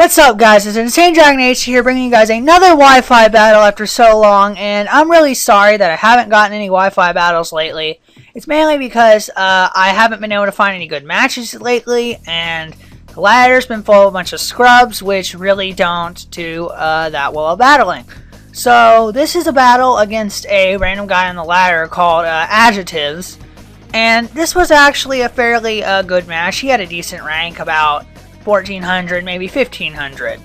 What's up, guys? It's InsaneDragoniteHD here, bringing you guys another Wi-Fi battle after so long, and I'm really sorry that I haven't gotten any Wi-Fi battles lately. It's mainly because I haven't been able to find any good matches lately, and the ladder's been full of a bunch of scrubs, which really don't do that well at battling. So this is a battle against a random guy on the ladder called Adjectives, and this was actually a fairly good match. He had a decent rank, about 1400, maybe 1500.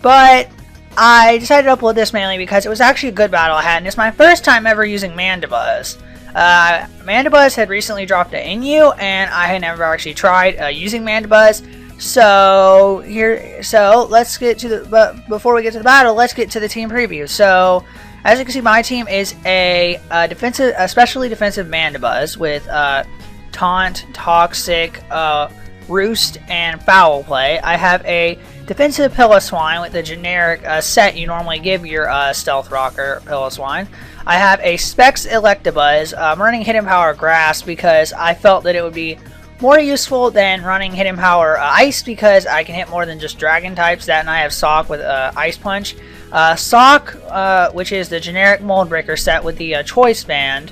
But I decided to upload this mainly because it was actually a good battle I had, and it's my first time ever using Mandibuzz. Mandibuzz had recently dropped an Inu, and I had never actually tried using Mandibuzz. So let's get to the. But before we get to the battle, let's get to the team preview. So as you can see, my team is a especially defensive Mandibuzz with Taunt, Toxic, Roost, and Foul Play. I have a defensive Piloswine with the generic set you normally give your Stealth Rocker Piloswine. I have a Specs Electabuzz. I'm running Hidden Power Grass because I felt that it would be more useful than running Hidden Power Ice because I can hit more than just Dragon types. That, and I have Sock with Ice Punch. Sock, which is the generic Mold Breaker set with the Choice Band.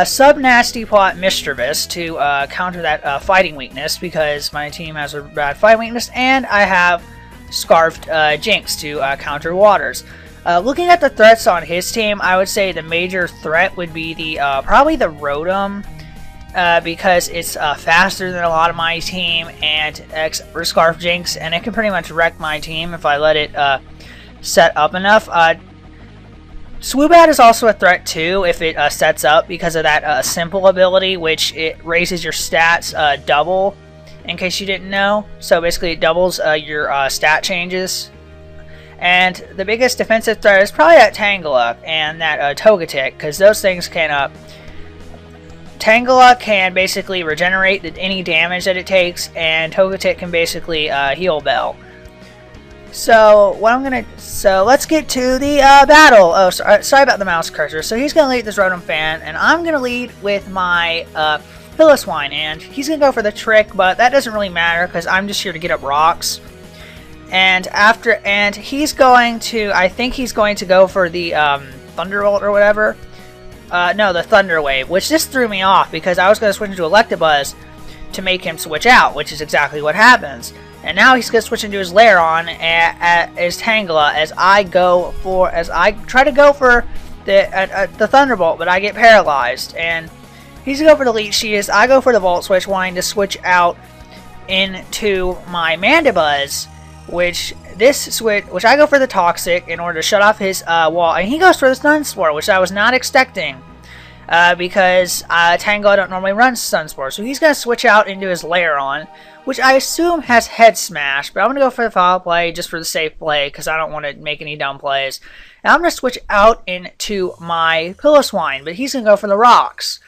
Sub Nasty Plot Mischievous to counter that fighting weakness because my team has a bad fighting weakness, and I have Scarfed Jinx to counter Waters. Looking at the threats on his team, I would say the major threat would be the probably the Rotom because it's faster than a lot of my team, and for Scarf Jinx, and it can pretty much wreck my team if I let it set up enough. Swoobat is also a threat too if it sets up because of that simple ability, which it raises your stats double, in case you didn't know. So basically it doubles your stat changes. And the biggest defensive threat is probably that Tangela and that Togetic, because those things can Tangela can basically regenerate any damage that it takes, and Togetic can basically heal Bell. So let's get to the battle. Oh, sorry about the mouse cursor. So he's gonna lead this Rotom fan, and I'm gonna lead with my Piloswine, and he's gonna go for the trick, but that doesn't really matter because I'm just here to get up rocks. And he's going to, I think he's going to go for the Thunderbolt or whatever. No, the Thunder Wave, which just threw me off because I was gonna switch into Electabuzz to make him switch out, which is exactly what happens. And now he's going to switch into his Lairon as Tangela as I try to go for the Thunderbolt, but I get paralyzed. And he's going to go for the Leech Seed. I go for the Volt Switch, wanting to switch out into my Mandibuzz, which I go for the Toxic in order to shut off his wall. And he goes for the Sunspore, which I was not expecting. Because Tangela don't normally run Sunspore. So he's going to switch out into his Lairon, which I assume has Head Smash, but I'm going to go for the Foul Play just for the safe play because I don't want to make any dumb plays. And I'm going to switch out into my Piloswine, but he's going to go for the Rocks.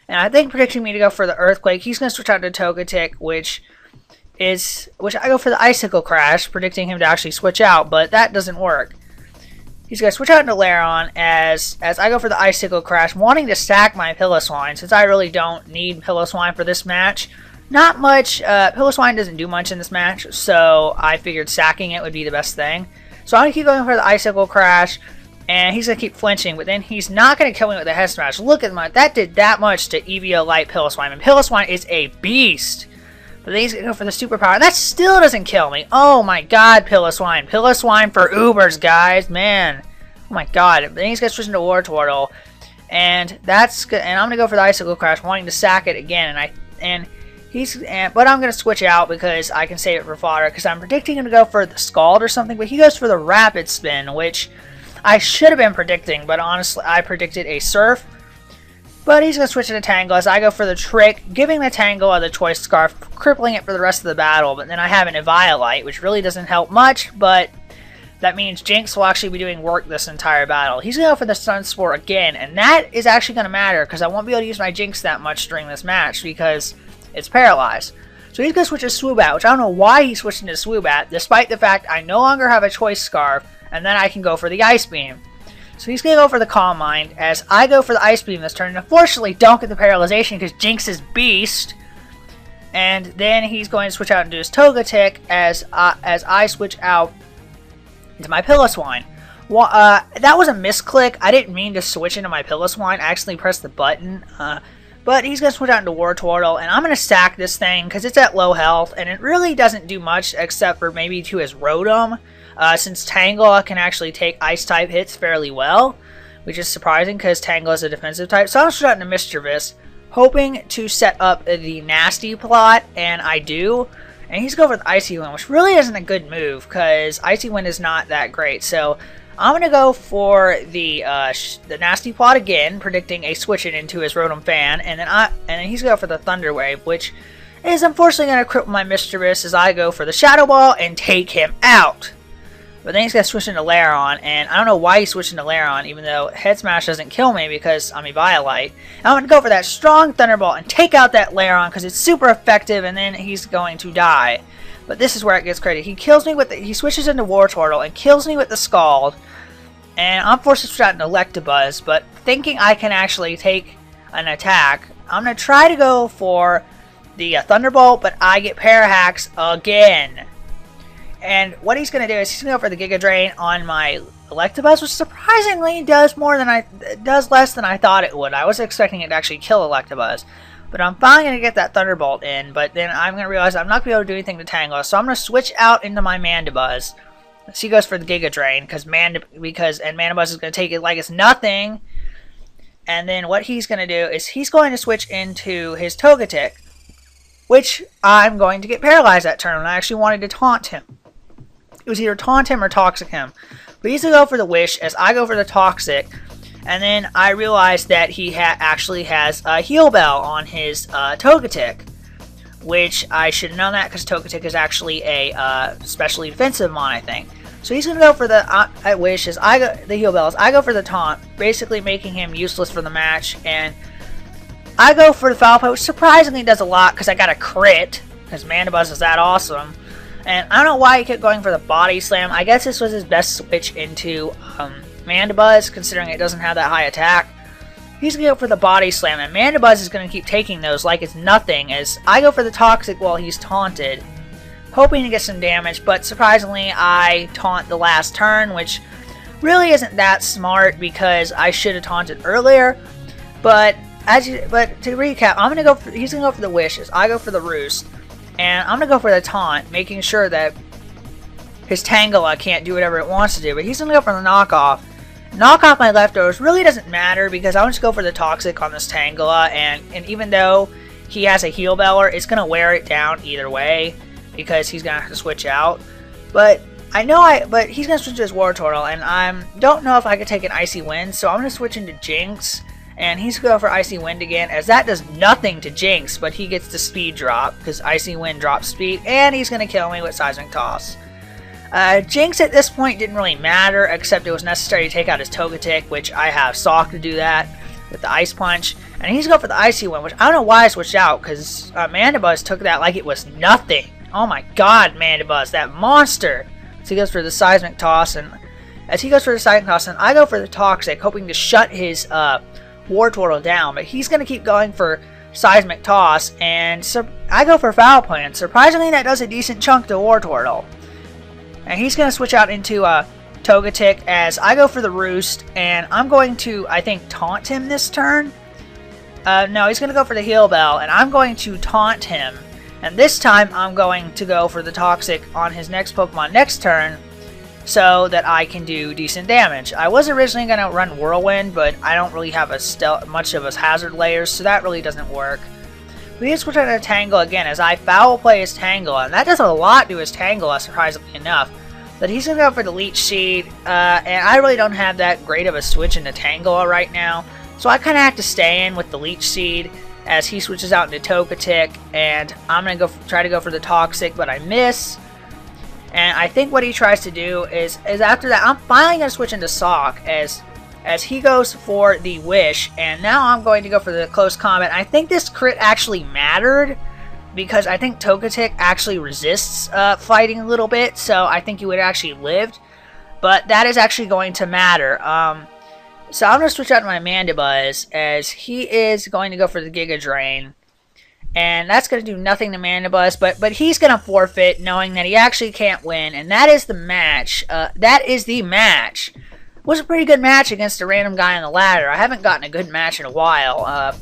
And I think predicting me to go for the Earthquake, he's going to switch out to Togetic, which I go for the Icicle Crash, predicting him to actually switch out, but that doesn't work. He's going to switch out into Lairon as I go for the Icicle Crash, wanting to stack my Piloswine since I really don't need Piloswine for this match. Not much. Piloswine doesn't do much in this match, so I figured sacking it would be the best thing. So I'm going to keep going for the Icicle Crash, and he's going to keep flinching, but then he's not going to kill me with the Head Smash. Look at that did that much to EVO Light Piloswine, and Piloswine is a beast. But then he's going to go for the Superpower. That still doesn't kill me. Oh my god, Piloswine. Piloswine for Ubers, guys. Man. Oh my god. But then he's going to switch into Wartortle. And I'm going to go for the Icicle Crash, wanting to sack it again. But I'm going to switch out because I can save it for fodder. Because I'm predicting him to go for the Scald or something. But he goes for the Rapid Spin, which I should have been predicting. But honestly, I predicted a Surf. But he's going to switch into Tangela as I go for the Trick, giving the Tangela the Choice Scarf, crippling it for the rest of the battle. But then I have an Eviolite, which really doesn't help much, but that means Jinx will actually be doing work this entire battle. He's going to go for the Sunspore again, and that is actually going to matter because I won't be able to use my Jinx that much during this match because it's paralyzed. So he's going to switch to Swoobat, which I don't know why he's switching to Swoobat, despite the fact I no longer have a Choice Scarf, and then I can go for the Ice Beam. So he's going to go for the Calm Mind, as I go for the Ice Beam this turn. And unfortunately, don't get the Paralyzation because Jinx is Beast. And then he's going to switch out into his Togetic as I switch out into my Piloswine. Well, that was a misclick. I didn't mean to switch into my Piloswine. I actually pressed the button. But he's going to switch out into Wartortle, and I'm going to sack this thing because it's at low health, and it really doesn't do much except for maybe to his Rotom, since Tangela can actually take Ice-type hits fairly well, which is surprising because Tangela is a defensive type. So I'm going to switch out into Mischievous, hoping to set up the Nasty plot, and I do. And he's going for the Icy Wind, which really isn't a good move because Icy Wind is not that great. So I'm going to go for the Nasty plot again, predicting a switch it into his Rotom Fan, and then he's going to go for the Thunder Wave, which is unfortunately going to cripple my Mischievous as I go for the Shadow Ball and take him out. But then he's going to switch into Lairon, and I don't know why he's switching to Lairon, even though Head Smash doesn't kill me because I'm Eviolite. I'm going to go for that strong Thunderbolt and take out that Lairon because it's super effective, and then he's going to die. But this is where it gets crazy. He kills me with he switches into Wartortle and kills me with the Scald, and I'm forced to switch out into Electabuzz. But thinking I can actually take an attack, I'm going to try to go for the Thunderbolt, but I get Parahacks again. And what he's going to do is he's going to go for the Giga Drain on my Electabuzz, which surprisingly does less than I thought it would. I was expecting it to actually kill Electabuzz. But I'm finally going to get that Thunderbolt in, but then I'm going to realize I'm not going to be able to do anything to Tangela, so I'm going to switch out into my Mandibuzz. So he goes for the Giga Drain, because Mandibuzz is going to take it like it's nothing. And then what he's going to do is he's going to switch into his Togetic, which I'm going to get paralyzed that turn, and I actually wanted to taunt him. It was either taunt him or Toxic him. But he's going to go for the Wish as I go for the Toxic. And then I realized that he actually has a Heal Bell on his Togetic, which I should have known that because Togetic is actually a specially defensive mon, I think. So he's going to go for the Wish as the Heal Bell as I go for the Taunt, basically making him useless for the match. And I go for the Foul Play, which surprisingly does a lot because I got a crit, because Mandibuzz is that awesome. And I don't know why he kept going for the Body Slam. I guess this was his best switch into Mandibuzz, considering it doesn't have that high attack. He's going to go for the Body Slam, and Mandibuzz is going to keep taking those like it's nothing, as I go for the Toxic while he's taunted, hoping to get some damage, but surprisingly I taunt the last turn, which really isn't that smart because I should have taunted earlier. But to recap, he's going to go for the Wishes, I go for the Roost, and I'm going to go for the Taunt, making sure that his Tangela can't do whatever it wants to do, but he's going to go for the Knockoff. Knock off my leftovers really doesn't matter because I'll just go for the Toxic on this Tangela, and even though he has a Heal Beller, it's going to wear it down either way because he's going to have to switch out. But but he's going to switch to his Wartortle, and I don't know if I could take an Icy Wind, so I'm going to switch into Jinx, and he's going to go for Icy Wind again, as that does nothing to Jinx, but he gets the speed drop because Icy Wind drops speed, and he's going to kill me with Seismic Toss. Jinx at this point didn't really matter, except it was necessary to take out his Togetic, which I have Sawk to do that with the Ice Punch. And he's going for the Icy Wind, which I don't know why I switched out, because Mandibuzz took that like it was nothing. Oh my god, Mandibuzz, that monster! So he goes for the Seismic Toss, and as he goes for the Seismic Toss, and I go for the Toxic, hoping to shut his Wartortle down, but he's going to keep going for Seismic Toss, and I go for Foul Play, and surprisingly that does a decent chunk to Wartortle. And he's going to switch out into Togetic as I go for the Roost, and I'm going to, I think, taunt him this turn. No, he's going to go for the Heal Bell, and I'm going to taunt him. And this time, I'm going to go for the Toxic on his next Pokemon next turn, so that I can do decent damage. I was originally going to run Whirlwind, but I don't really have much of a hazard layers, so that really doesn't work. We just switch out to Tangela again as I Foul Play his Tangela, and that does a lot to his Tangela, surprisingly enough. But he's going to go for the Leech Seed, and I really don't have that great of a switch into Tangela right now, so I kind of have to stay in with the Leech Seed as he switches out into Togetic, and I'm going to try to go for the Toxic, but I miss. And I think what he tries to do is after that, I'm finally going to switch into Sawk as he goes for the Wish, and now I'm going to go for the Close Combat. I think this crit actually mattered, because I think Togetic actually resists fighting a little bit, so I think he would have actually lived, but that is actually going to matter. So I'm going to switch out to my Mandibuzz, as he is going to go for the Giga Drain, And that's going to do nothing to Mandibuzz, but he's going to forfeit knowing that he actually can't win. And that is the match. It was a pretty good match against a random guy on the ladder. I haven't gotten a good match in a while.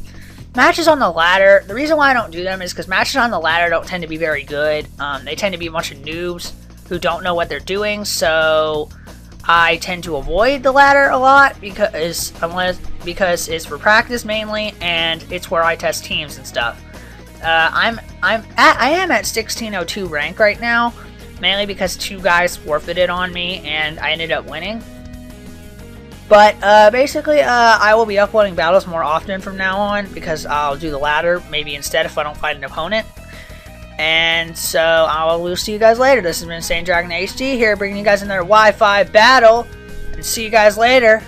Matches on the ladder, the reason why I don't do them is because matches on the ladder don't tend to be very good. They tend to be a bunch of noobs who don't know what they're doing, so I tend to avoid the ladder a lot because it's for practice mainly, and it's where I test teams and stuff. I am at 1602 rank right now, mainly because 2 guys forfeited on me and I ended up winning. But basically, I will be uploading battles more often from now on because I'll do the ladder maybe instead if I don't find an opponent. And so I will see you guys later. This has been InsaneDragoniteHD here, bringing you guys another Wi-Fi battle, and see you guys later.